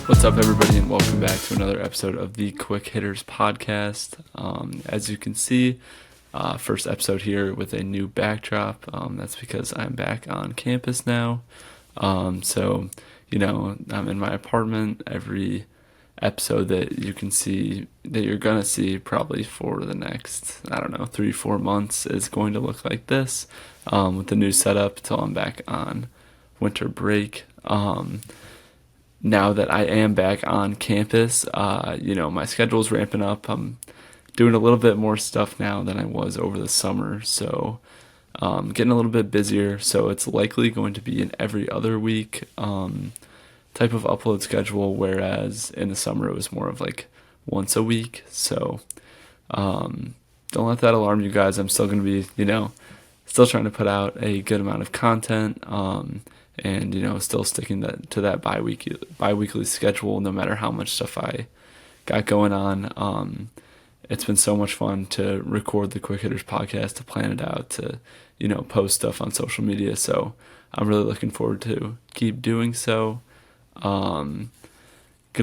What's up, everybody, and welcome back to another episode of the Quick Hitters podcast. As you can see, first episode here with a new backdrop. That's because I'm back on campus now. So, I'm in my apartment. Every episode that you can see, that you're going to see probably for the next, 3-4 months is going to look like this with the new setup until I'm back on winter break. Now that I am back on campus, my schedule's ramping up. I'm doing a little bit more stuff now than I was over the summer, so getting a little bit busier. So it's likely going to be an every other week type of upload schedule, whereas in the summer it was more of like once a week. So don't let that alarm you guys. I'm still going to be, still trying to put out a good amount of content. And still sticking to that bi-weekly schedule, no matter how much stuff I got going on. It's been so much fun to record the Quick Hitters podcast, to plan it out, to post stuff on social media. So I'm really looking forward to keep doing so. Gonna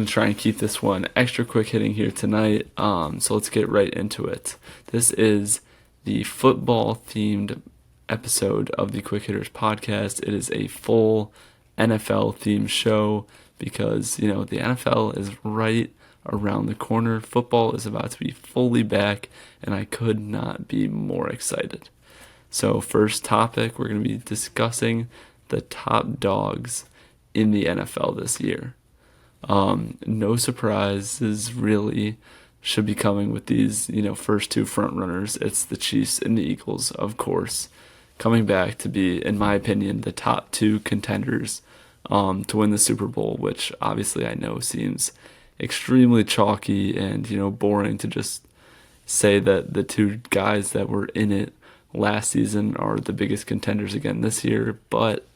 try and keep this one extra quick hitting here tonight. So let's get right into it. This is the football themed episode of the Quick Hitters podcast. It is a full NFL themed show because, the NFL is right around the corner. Football is about to be fully back, and I could not be more excited. So first topic, we're going to be discussing the top dogs in the NFL this year. No surprises really should be coming with these, first two front runners. It's the Chiefs and the Eagles, of course, coming back to be, in my opinion, the top two contenders to win the Super Bowl, which obviously I know seems extremely chalky and, boring to just say that the two guys that were in it last season are the biggest contenders again this year, but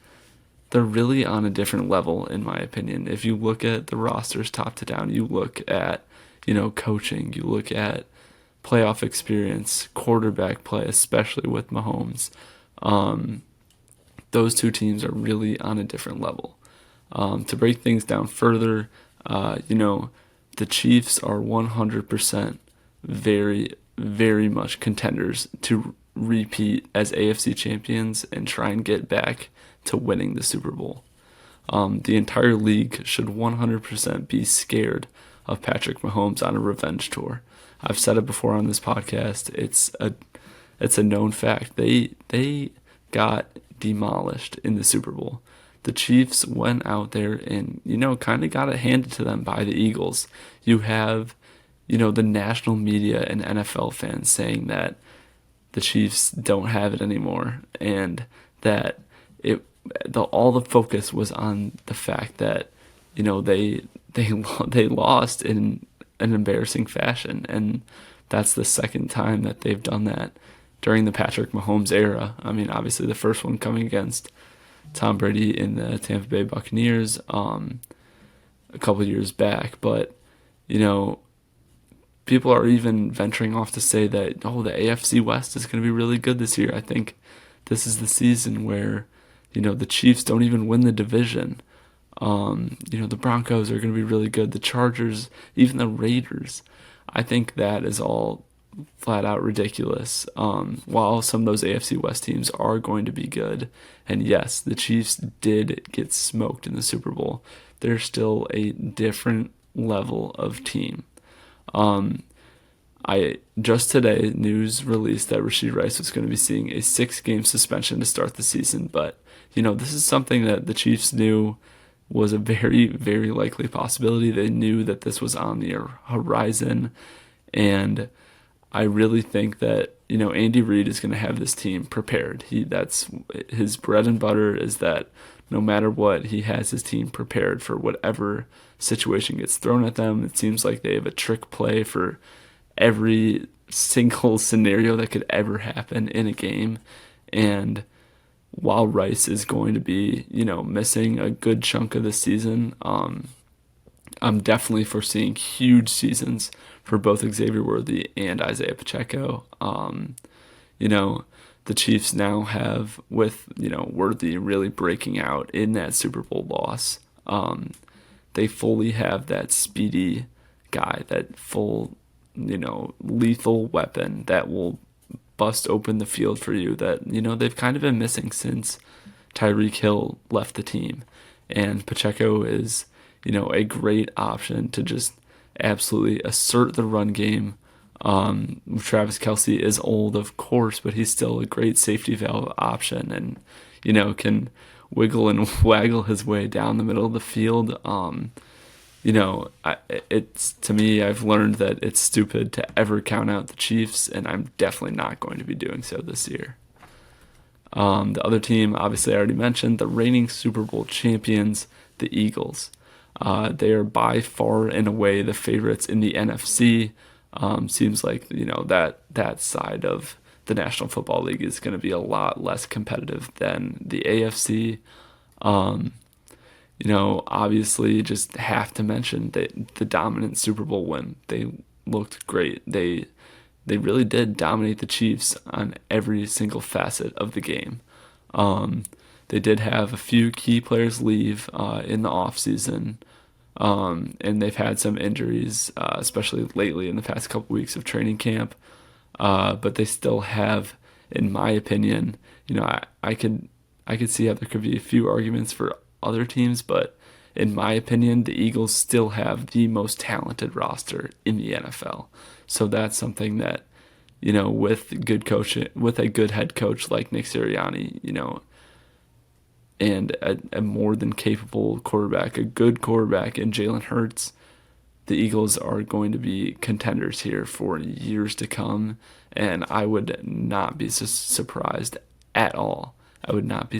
they're really on a different level, in my opinion. If you look at the rosters top to down, you look at, coaching, you look at playoff experience, quarterback play, especially with Mahomes. Those two teams are really on a different level. To break things down further, the Chiefs are 100% very, very much contenders to repeat as AFC champions and try and get back to winning the Super Bowl. The entire league should 100% be scared of Patrick Mahomes on a revenge tour. I've said it before on this podcast. It's a known fact. They got demolished in the Super Bowl. The Chiefs went out there and, kind of got it handed to them by the Eagles. You have, the national media and NFL fans saying that the Chiefs don't have it anymore, and that all the focus was on the fact that, they lost in an embarrassing fashion, and that's the second time that they've done that during the Patrick Mahomes era. I mean, obviously the first one coming against Tom Brady in the Tampa Bay Buccaneers a couple years back. But, people are even venturing off to say that, the AFC West is going to be really good this year. I think this is the season where, the Chiefs don't even win the division. The Broncos are going to be really good. The Chargers, even the Raiders. I think that is all flat out ridiculous. While some of those AFC West teams are going to be good, and yes, the Chiefs did get smoked in the Super Bowl, they're still a different level of team. I just today, news released that Rashid Rice was going to be seeing a 6-game suspension to start the season, but this is something that the Chiefs knew was a very, very likely possibility. They knew that this was on the horizon, and I really think that, Andy Reid is going to have this team prepared. That's his bread and butter, is that no matter what, he has his team prepared for whatever situation gets thrown at them. It seems like they have a trick play for every single scenario that could ever happen in a game. And while Rice is going to be, missing a good chunk of the season, I'm definitely foreseeing huge seasons for both Xavier Worthy and Isaiah Pacheco. The Chiefs now have, with, Worthy really breaking out in that Super Bowl loss, they fully have that speedy guy, that full, lethal weapon that will bust open the field for you that, they've kind of been missing since Tyreek Hill left the team. And Pacheco is, a great option to just absolutely assert the run game. Travis Kelce is old, of course, but he's still a great safety valve option and, can wiggle and waggle his way down the middle of the field. It's to me, I've learned that it's stupid to ever count out the Chiefs, and I'm definitely not going to be doing so this year. The other team, obviously, I already mentioned, the reigning Super Bowl champions, the Eagles. They are by far and away the favorites in the NFC. Seems like that side of the National Football League is going to be a lot less competitive than the AFC. Obviously, just have to mention the dominant Super Bowl win. They looked great. They really did dominate the Chiefs on every single facet of the game. They did have a few key players leave in the offseason, and they've had some injuries, especially lately in the past couple weeks of training camp. But they still have, in my opinion, I could see how there could be a few arguments for other teams, but in my opinion, the Eagles still have the most talented roster in the NFL. So that's something that, with good coaching, with a good head coach like Nick Sirianni, and a more than capable quarterback, a good quarterback in Jalen Hurts, the Eagles are going to be contenders here for years to come, and I would not be surprised at all. I would not be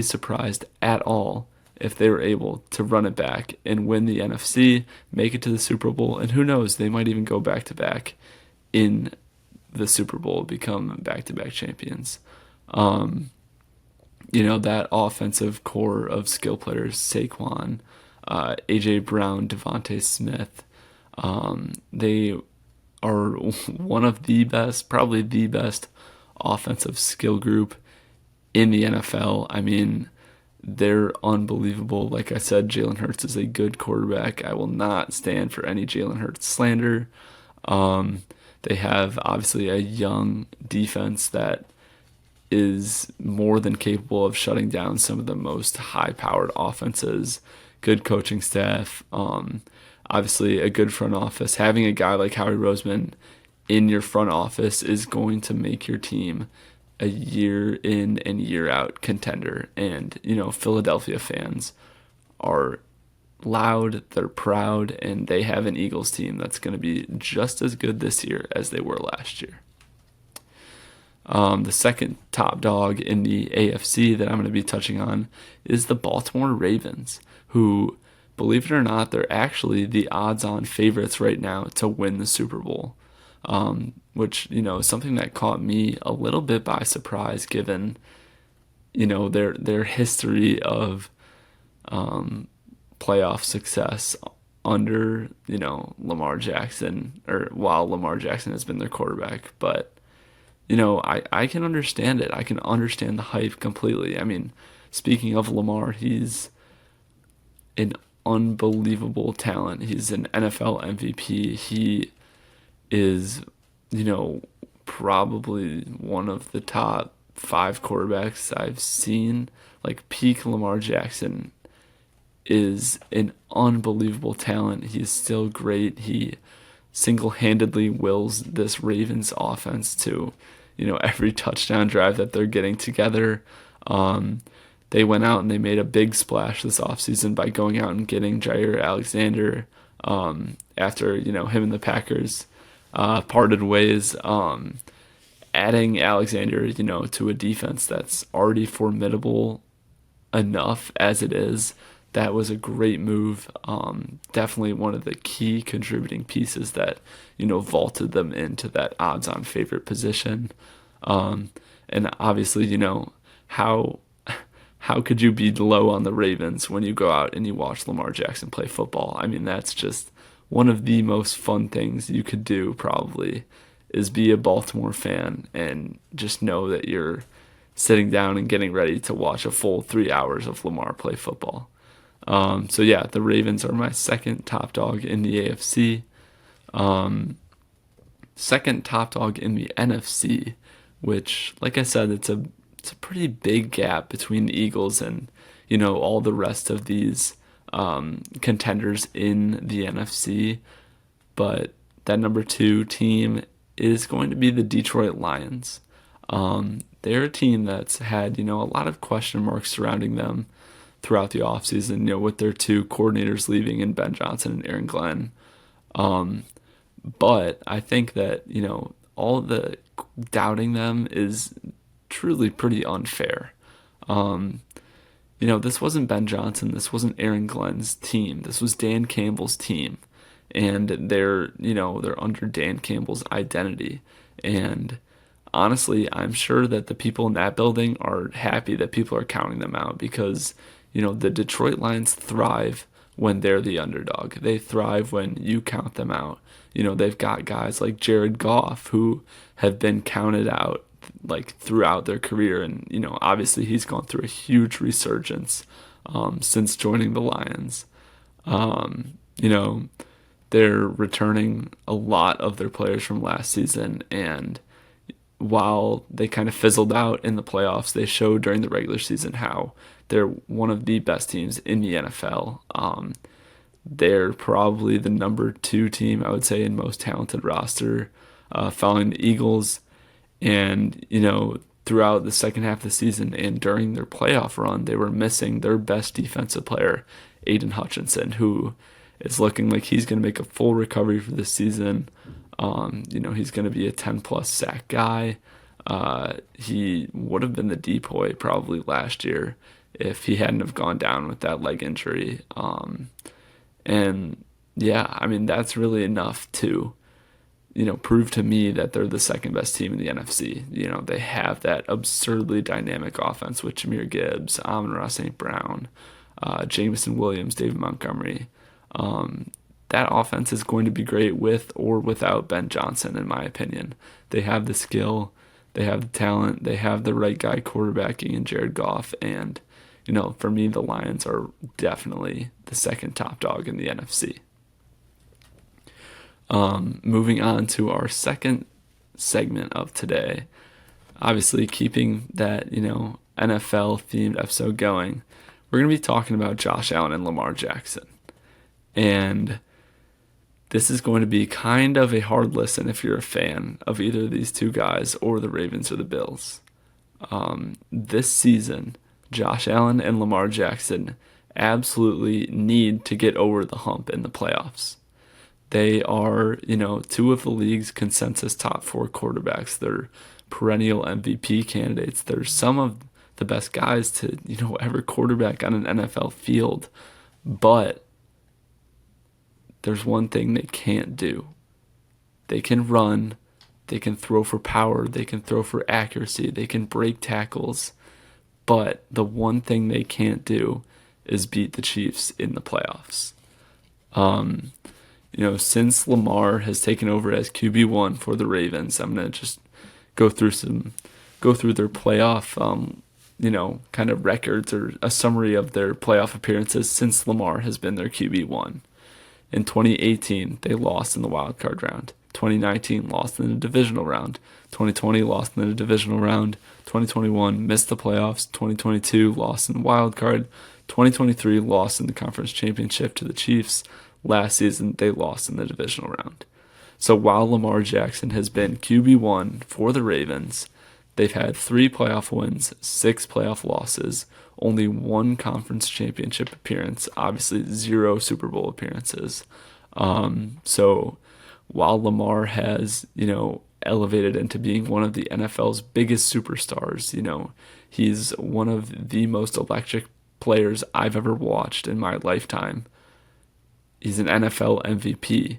surprised at all if they were able to run it back and win the NFC, make it to the Super Bowl, and who knows, they might even go back to back in the Super Bowl, become back to back champions. That offensive core of skill players, Saquon, AJ Brown, Devontae Smith, they are one of the best, probably the best offensive skill group in the NFL. I mean, they're unbelievable. Like I said, Jalen Hurts is a good quarterback. I will not stand for any Jalen Hurts slander. They have obviously a young defense that is more than capable of shutting down some of the most high-powered offenses. Good coaching staff. Obviously, a good front office. Having a guy like Howie Roseman in your front office is going to make your team a year in and year out contender. And, Philadelphia fans are loud, they're proud, and they have an Eagles team that's going to be just as good this year as they were last year. The second top dog in the AFC that I'm going to be touching on is the Baltimore Ravens, who, believe it or not, they're actually the odds-on favorites right now to win the Super Bowl. Which, is something that caught me a little bit by surprise given, their history of playoff success under, Lamar Jackson, or while Lamar Jackson has been their quarterback. But, I can understand it. I can understand the hype completely. I mean, speaking of Lamar, he's an unbelievable talent. He's an NFL MVP. He is, probably one of the top 5 quarterbacks I've seen. Like, peak Lamar Jackson is an unbelievable talent. He's still great. He single-handedly wills this Ravens offense to, every touchdown drive that they're getting together. They went out and they made a big splash this offseason by going out and getting Jair Alexander after, him and the Packers parted ways, adding Alexander, to a defense that's already formidable enough as it is. That was a great move. Definitely one of the key contributing pieces that, vaulted them into that odds-on favorite position. And obviously, how could you be low on the Ravens when you go out and you watch Lamar Jackson play football? I mean, that's just one of the most fun things you could do, probably, is be a Baltimore fan and just know that you're sitting down and getting ready to watch a full 3 hours of Lamar play football. So yeah, the Ravens are my second top dog in the AFC. Second top dog in the NFC, which, like I said, it's a pretty big gap between the Eagles and all the rest of these contenders in the NFC. But that number two team is going to be the Detroit Lions. They're a team that's had a lot of question marks surrounding them throughout the offseason, with their two coordinators leaving in Ben Johnson and Aaron Glenn. But I think that, all the doubting them is truly pretty unfair. This wasn't Ben Johnson. This wasn't Aaron Glenn's team. This was Dan Campbell's team. And they're under Dan Campbell's identity. And honestly, I'm sure that the people in that building are happy that people are counting them out because, the Detroit Lions thrive when they're the underdog. They thrive when you count them out. They've got guys like Jared Goff who have been counted out like throughout their career, and obviously he's gone through a huge resurgence since joining the Lions. You know, they're returning a lot of their players from last season, and while they kind of fizzled out in the playoffs, they showed during the regular season how they're one of the best teams in the NFL. They're probably the number two team, I would say, in most talented roster, following the Eagles. And, throughout the second half of the season and during their playoff run, they were missing their best defensive player, Aiden Hutchinson, who is looking like he's going to make a full recovery for this season. He's going to be a 10-plus sack guy. He would have been the decoy probably last year if he hadn't have gone down with that leg injury. And yeah, I mean, that's really enough to, prove to me that they're the second best team in the NFC. They have that absurdly dynamic offense with Jahmyr Gibbs, Amon-Ra St. Brown, Jameson Williams, David Montgomery. That offense is going to be great with or without Ben Johnson, in my opinion. They have the skill, they have the talent, they have the right guy quarterbacking in Jared Goff, and for me, the Lions are definitely the second top dog in the NFC. Moving on to our second segment of today, obviously keeping that, NFL themed episode going, we're going to be talking about Josh Allen and Lamar Jackson. And this is going to be kind of a hard listen if you're a fan of either of these two guys or the Ravens or the Bills. This season, Josh Allen and Lamar Jackson absolutely need to get over the hump in the playoffs. They are, two of the league's consensus top four quarterbacks. They're perennial MVP candidates. They're some of the best guys to, ever quarterback on an NFL field. But there's one thing they can't do. They can run, they can throw for power, they can throw for accuracy, they can break tackles. But the one thing they can't do is beat the Chiefs in the playoffs. Since Lamar has taken over as QB1 for the Ravens, I'm gonna just go through their playoff, kind of records or a summary of their playoff appearances since Lamar has been their QB1. In 2018, they lost in the wild card round. 2019 lost in the divisional round. 2020 lost in the divisional round. 2021 missed the playoffs. 2022 lost in the wild card. 2023 lost in the conference championship to the Chiefs. Last season, they lost in the divisional round. So while Lamar Jackson has been QB1 for the Ravens, they've had 3 playoff wins, 6 playoff losses, only 1 conference championship appearance, obviously 0 Super Bowl appearances. So while Lamar has, elevated into being one of the NFL's biggest superstars, he's one of the most electric players I've ever watched in my lifetime. He's an NFL MVP,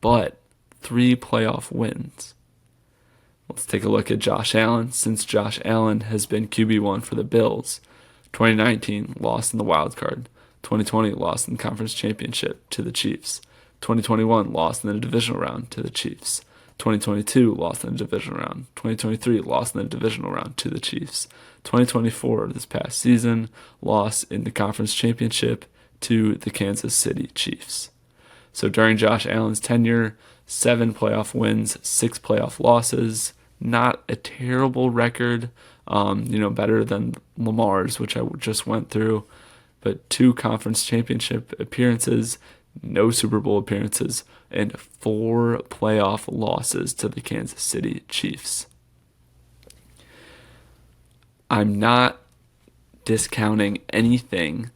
but 3 playoff wins. Let's take a look at Josh Allen. Since Josh Allen has been QB1 for the Bills, 2019 lost in the wild card, 2020 lost in the conference championship to the Chiefs, 2021 lost in the divisional round to the Chiefs, 2022 lost in the divisional round, 2023 lost in the divisional round to the Chiefs, 2024 this past season lost in the conference championship to the Kansas City Chiefs. So during Josh Allen's tenure, 7 playoff wins, 6 playoff losses. Not a terrible record, better than Lamar's, which I just went through, but 2 conference championship appearances, no Super Bowl appearances, and 4 playoff losses to the Kansas City Chiefs. I'm not discounting anything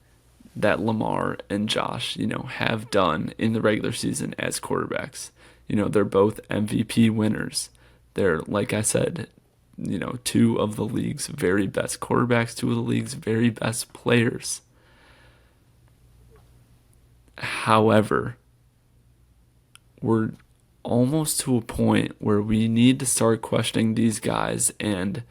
that Lamar and Josh, have done in the regular season as quarterbacks. They're both MVP winners. They're, like I said, 2 of the league's very best quarterbacks, 2 of the league's very best players. However, we're almost to a point where we need to start questioning these guys and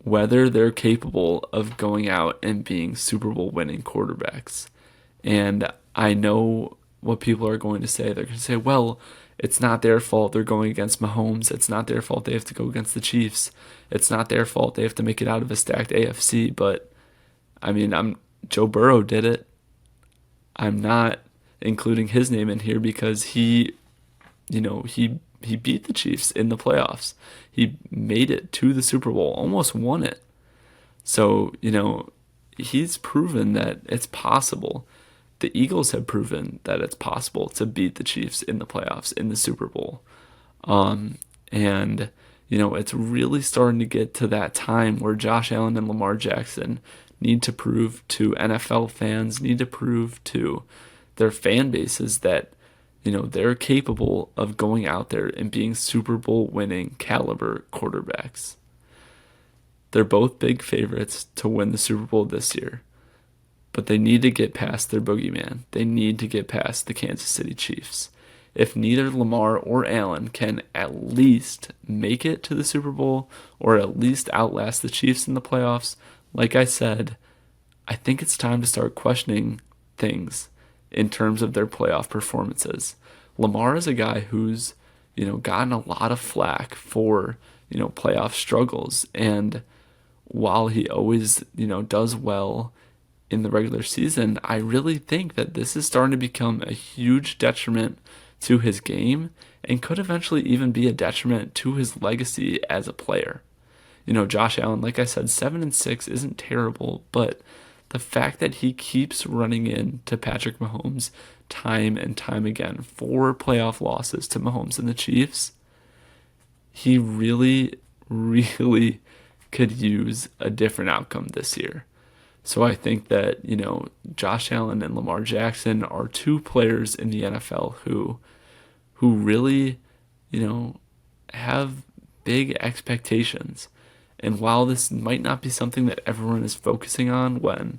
whether they're capable of going out and being Super Bowl winning quarterbacks. And I know what people are going to say. They're going to say, well, it's not their fault they're going against Mahomes. It's not their fault they have to go against the Chiefs. It's not their fault they have to make it out of a stacked AFC. But, Joe Burrow did it. I'm not including his name in here because he beat the Chiefs in the playoffs. He made it to the Super Bowl, almost won it. So, he's proven that it's possible. The Eagles have proven that it's possible to beat the Chiefs in the playoffs, in the Super Bowl. And, it's really starting to get to that time where Josh Allen and Lamar Jackson need to prove to NFL fans, need to prove to their fan bases that they're capable of going out there and being Super Bowl winning caliber quarterbacks. They're both big favorites to win the Super Bowl this year, but they need to get past their boogeyman. They need to get past the Kansas City Chiefs. If neither Lamar or Allen can at least make it to the Super Bowl or at least outlast the Chiefs in the playoffs, like I said, I think it's time to start questioning things in terms of their playoff performances. Lamar is a guy who's, gotten a lot of flack for, playoff struggles. And while he always, does well in the regular season, I really think that this is starting to become a huge detriment to his game and could eventually even be a detriment to his legacy as a player. Josh Allen, like I said, 7-6 isn't terrible, but the fact that he keeps running into Patrick Mahomes time and time again, 4 playoff losses to Mahomes and the Chiefs, he really, really could use a different outcome this year. So I think that, Josh Allen and Lamar Jackson are 2 players in the NFL who really, have big expectations. And while this might not be something that everyone is focusing on when,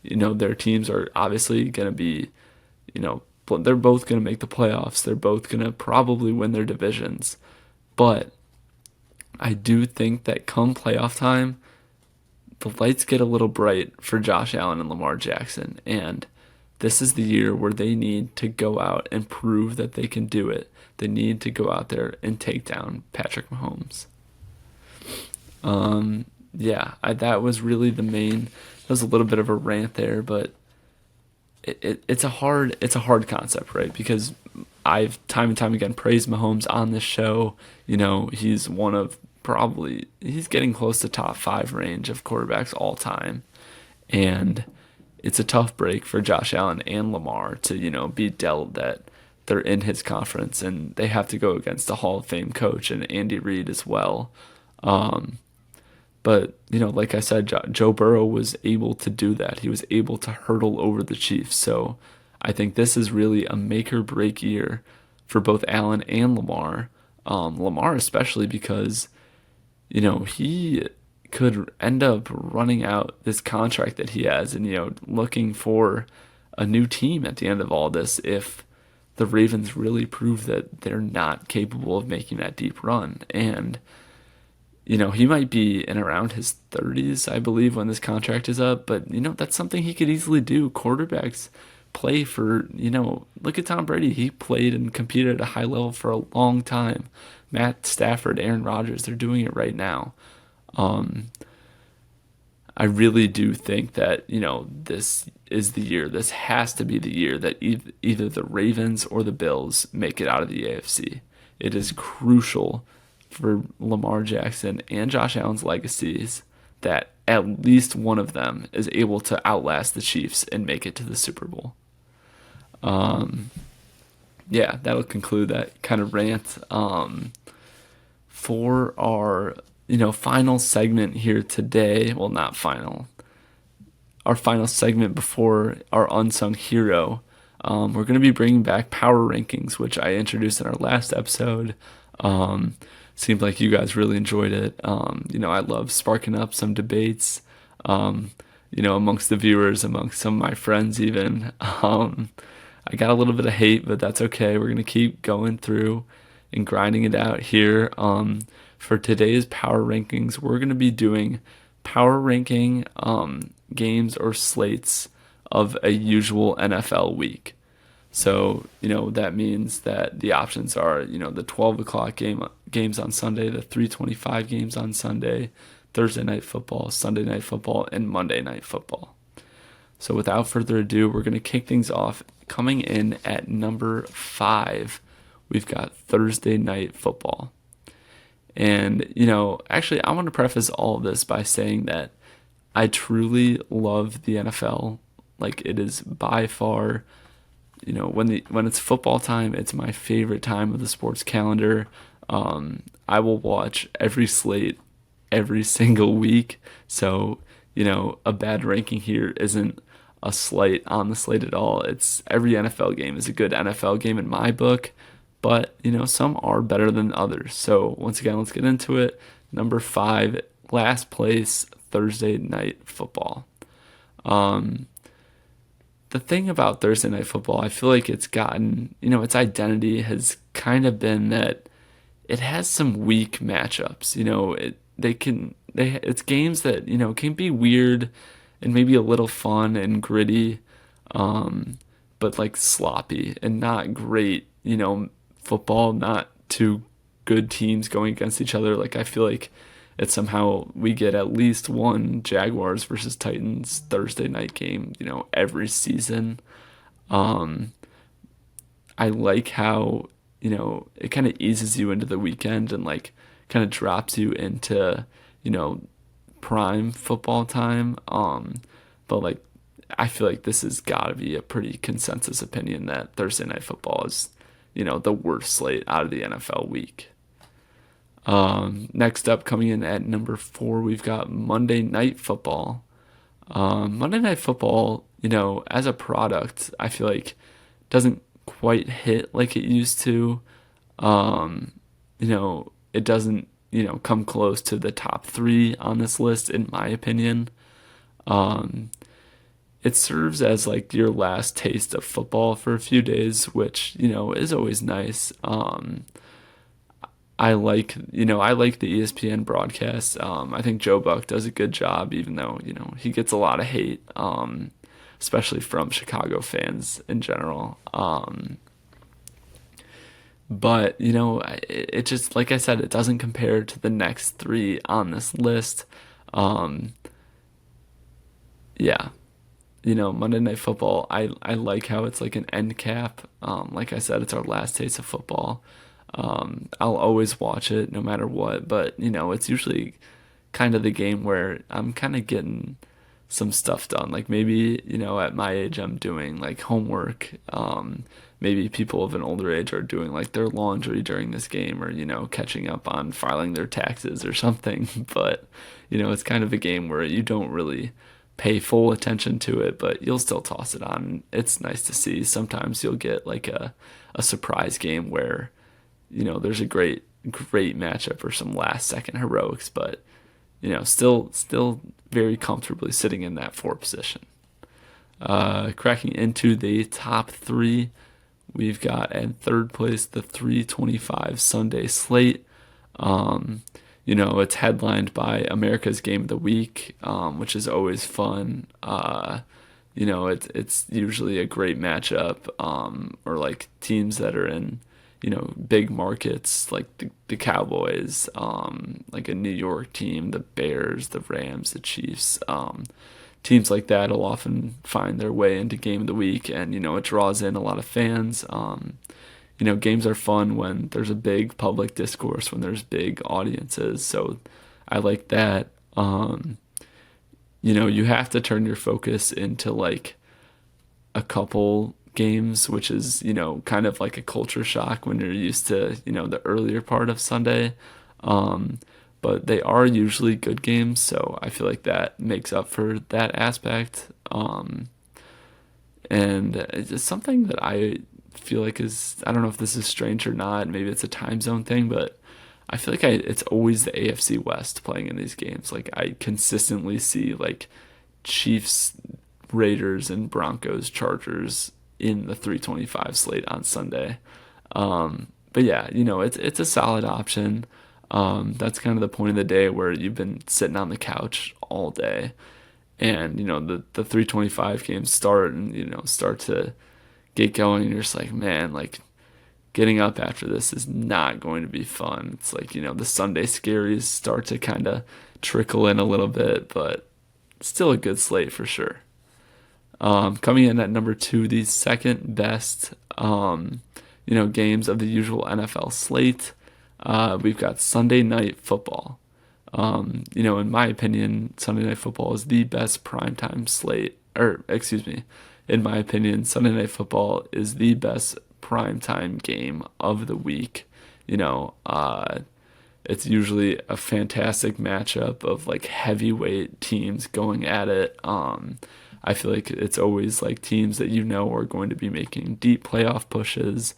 their teams are obviously going to be, they're both going to make the playoffs. They're both going to probably win their divisions. But I do think that come playoff time, the lights get a little bright for Josh Allen and Lamar Jackson. And this is the year where they need to go out and prove that they can do it. They need to go out there and take down Patrick Mahomes. That was really the main. That was a little bit of a rant there, but it's a hard concept, right? Because I've time and time again praised Mahomes on this show. He's one of he's getting close to top 5 range of quarterbacks all time, and it's a tough break for Josh Allen and Lamar to be dealt that they're in his conference and they have to go against a Hall of Fame coach and Andy Reid as well. But, like I said, Joe Burrow was able to do that. He was able to hurdle over the Chiefs. So I think this is really a make or break year for both Allen and Lamar. Lamar especially because, he could end up running out this contract that he has and, looking for a new team at the end of all this if the Ravens really prove that they're not capable of making that deep run. And he might be in around his 30s, I believe, when this contract is up. But, that's something he could easily do. Quarterbacks play for, look at Tom Brady. He played and competed at a high level for a long time. Matt Stafford, Aaron Rodgers, they're doing it right now. I really do think that, this is the year, this has to be the year that either the Ravens or the Bills make it out of the AFC. It is crucial for Lamar Jackson and Josh Allen's legacies that at least one of them is able to outlast the Chiefs and make it to the Super Bowl. Yeah, that'll conclude that kind of rant. For our, final segment here today, well, not final, our final segment before our unsung hero, we're going to be bringing back power rankings, which I introduced in our last episode. Seemed like you guys really enjoyed it. I love sparking up some debates, amongst the viewers, amongst some of my friends even. I got a little bit of hate, but that's okay. We're going to keep going through and grinding it out here. For today's power rankings, we're going to be doing power ranking games or slates of a usual NFL week. So, that means that the options are, the 12 o'clock games on Sunday, the 3:25 games on Sunday, Thursday night football, Sunday night football, and Monday night football. So without further ado, we're going to kick things off. Coming in at number 5, we've got Thursday night football. And, actually, I want to preface all of this by saying that I truly love the NFL. Like, it is by far, when it's football time, it's my favorite time of the sports calendar. I will watch every slate every single week. So, a bad ranking here isn't a slight on the slate at all. It's every NFL game is a good NFL game in my book, but some are better than others. So once again, let's get into it. Number 5, last place, Thursday night football. The thing about Thursday night football, I feel like it's gotten, its identity has kind of been that it has some weak matchups. It's games that, can be weird and maybe a little fun and gritty, but like sloppy and not great, football, not two good teams going against each other. Like, I feel like it's somehow we get at least one Jaguars versus Titans Thursday night game, every season. I like how, it kind of eases you into the weekend and like kind of drops you into, prime football time. But like, I feel like this has got to be a pretty consensus opinion that Thursday night football is, the worst slate out of the NFL week. Next up, coming in at number 4, we've got Monday night football. Monday night football, as a product, I feel like doesn't quite hit like it used to. It doesn't, come close to the top 3 on this list, in my opinion. It serves as like your last taste of football for a few days, which, is always nice. I like the ESPN broadcast. I think Joe Buck does a good job, even though, he gets a lot of hate, especially from Chicago fans in general. But, it just, like I said, it doesn't compare to the next 3 on this list. Yeah. Monday Night Football, I like how it's like an end cap. Like I said, it's our last taste of football. I'll always watch it no matter what, but, it's usually kind of the game where I'm kind of getting some stuff done. Like maybe, at my age, I'm doing like homework. Maybe people of an older age are doing like their laundry during this game or, catching up on filing their taxes or something. But, it's kind of a game where you don't really pay full attention to it, but you'll still toss it on. It's nice to see. Sometimes you'll get like a surprise game where, there's a great matchup or some last second heroics, but, still very comfortably sitting in that 4 position. Cracking into the top 3, we've got in third place the 3:25 Sunday slate. It's headlined by America's Game of the Week, which is always fun. It's usually a great matchup, or like teams that are in, big markets like the Cowboys, like a New York team, the Bears, the Rams, the Chiefs. Teams like that will often find their way into game of the week, and it draws in a lot of fans. Games are fun when there's a big public discourse, when there's big audiences. So I like that. You have to turn your focus into like a couple games, which is, kind of like a culture shock when you're used to, the earlier part of Sunday. Um, but they are usually good games, so I feel like that makes up for that aspect. And it's just something that I feel like I don't know if this is strange or not, maybe it's a time zone thing, but I feel like it's always the AFC West playing in these games. Like I consistently see like Chiefs, Raiders, and Broncos, Chargers in the 325 slate on Sunday. But yeah, it's a solid option. That's kind of the point of the day where you've been sitting on the couch all day, and the 325 games start, and start to get going, and you're just like, man, like getting up after this is not going to be fun. It's like, the Sunday scaries start to kind of trickle in a little bit, but still a good slate for sure. Coming in at number two, the second best, games of the usual NFL slate. We've got Sunday Night Football. In my opinion, Sunday Night Football is the best primetime slate, or excuse me, in my opinion, Sunday Night Football is the best primetime game of the week. It's usually a fantastic matchup of like heavyweight teams going at it. I feel like it's always like teams that are going to be making deep playoff pushes.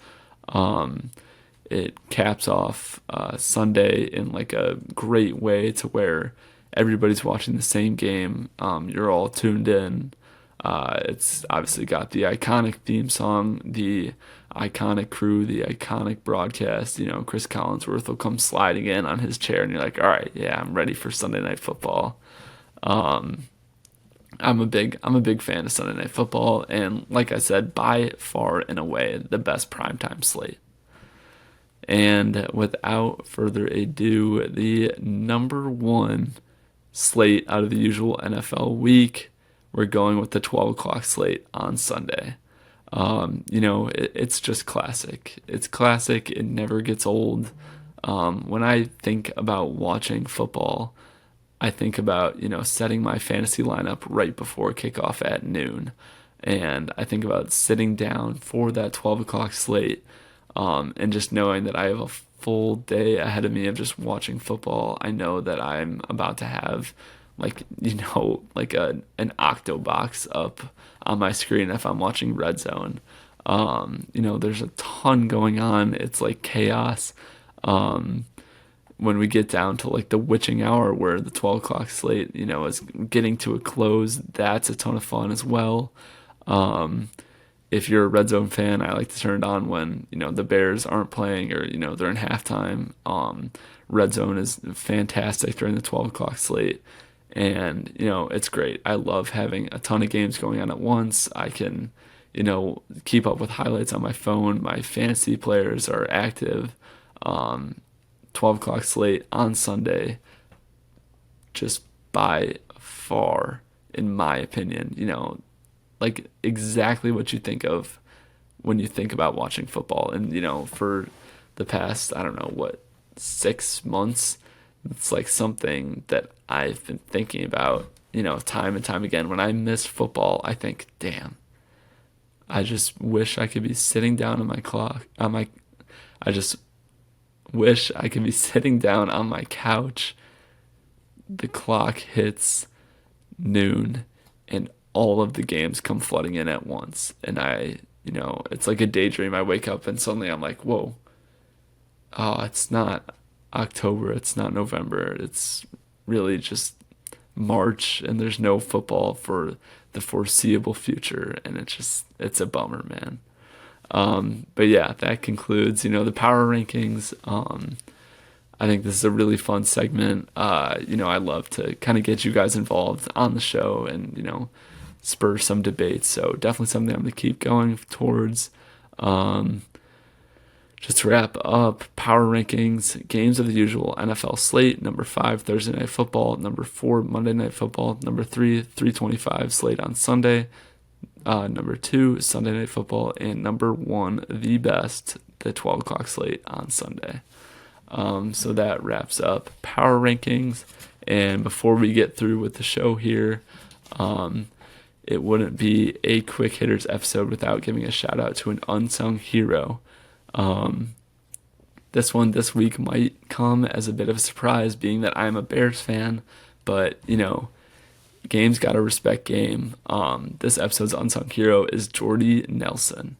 Um, it caps off Sunday in like a great way to where everybody's watching the same game. You're all tuned in. It's obviously got the iconic theme song, the iconic crew, the iconic broadcast. Chris Collinsworth will come sliding in on his chair, and you're like, all right, yeah, I'm ready for Sunday Night Football. Um, I'm a big fan of Sunday Night Football, and like I said, by far and away the best primetime slate. And without further ado, the number one slate out of the usual NFL week, we're going with the 12 o'clock slate on Sunday. It's just classic. It's classic. It never gets old. When I think about watching football, I think about, setting my fantasy lineup right before kickoff at noon. And I think about sitting down for that 12 o'clock slate, and just knowing that I have a full day ahead of me of just watching football. I know that I'm about to have like, like an octo box up on my screen if I'm watching Red Zone. There's a ton going on. It's like chaos. When we get down to like the witching hour where the 12 o'clock slate, is getting to a close, that's a ton of fun as well. If you're a Red Zone fan, I like to turn it on when, the Bears aren't playing or, they're in halftime. Red Zone is fantastic during the 12 o'clock slate. And, it's great. I love having a ton of games going on at once. I can, keep up with highlights on my phone. My fantasy players are active. 12 o'clock slate on Sunday, just by far, in my opinion, like exactly what you think of when you think about watching football. And, for the past, I don't know, 6 months, it's like something that I've been thinking about, time and time again. When I miss football, I think, damn, I just wish I could be sitting down on my clock, I just wish I could be sitting down on my couch. The clock hits noon and all of the games come flooding in at once. And it's like a daydream. I wake up and suddenly I'm like, whoa, oh, it's not October, it's not November, it's really just March, and there's no football for the foreseeable future. And it's a bummer, man. But yeah, that concludes, the power rankings. I think this is a really fun segment. I love to kind of get you guys involved on the show and, spur some debates. So definitely something I'm going to keep going towards. just to wrap up, power rankings, games of the usual NFL slate, number 5, Thursday Night Football, number 4, Monday Night Football, number 3, 3:25 slate on Sunday, number 2, Sunday Night Football, and number 1, the best, the 12 o'clock slate on Sunday. So that wraps up power rankings. And before we get through with the show here, it wouldn't be a quick hitters episode without giving a shout out to an unsung hero. This week might come as a bit of a surprise, being that I'm a Bears fan, but game's gotta respect game. This episode's unsung hero is Jordy Nelson.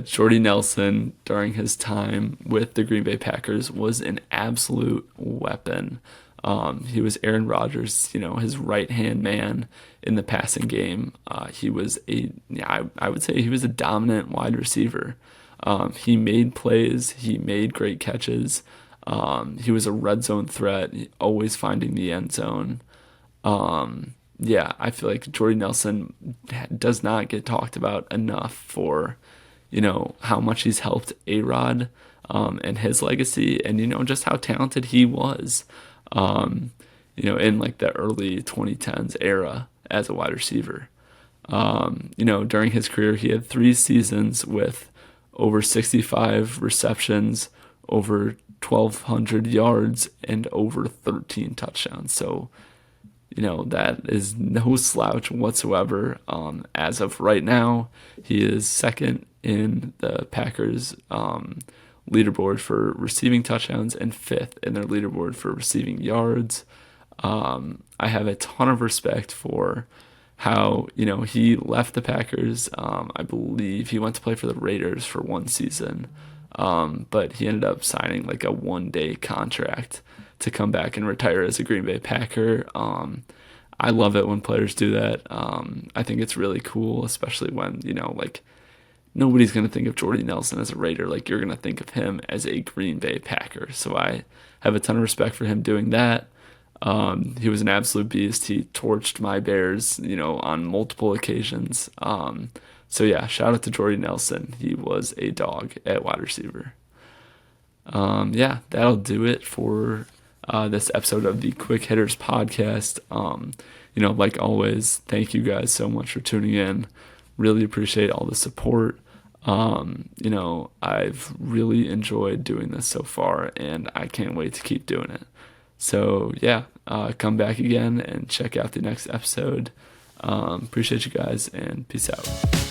Jordy Nelson, during his time with the Green Bay Packers, was an absolute weapon. He was Aaron Rodgers, his right-hand man in the passing game. He was I would say he was a dominant wide receiver. He made plays. He made great catches. He was a red zone threat, always finding the end zone. I feel like Jordy Nelson does not get talked about enough for, how much he's helped A-Rod and his legacy, and, just how talented he was, in like the early 2010s era as a wide receiver. During his career, he had 3 seasons with over 65 receptions, over 1,200 yards, and over 13 touchdowns. So, that is no slouch whatsoever. As of right now, he is second in the Packers leaderboard for receiving touchdowns and 5th in their leaderboard for receiving yards. I have a ton of respect for how, he left the Packers. I believe he went to play for the Raiders for 1 season, but he ended up signing like a 1-day contract to come back and retire as a Green Bay Packer. I love it when players do that. I think it's really cool, especially when, nobody's going to think of Jordy Nelson as a Raider. Like, you're going to think of him as a Green Bay Packer. So I have a ton of respect for him doing that. He was an absolute beast. He torched my Bears, on multiple occasions. Shout out to Jordy Nelson. He was a dog at wide receiver. That'll do it for this episode of the Quick Hitters podcast. Like always, thank you guys so much for tuning in. Really appreciate all the support. I've really enjoyed doing this so far, and I can't wait to keep doing it. So come back again and check out the next episode. Appreciate you guys, and peace out.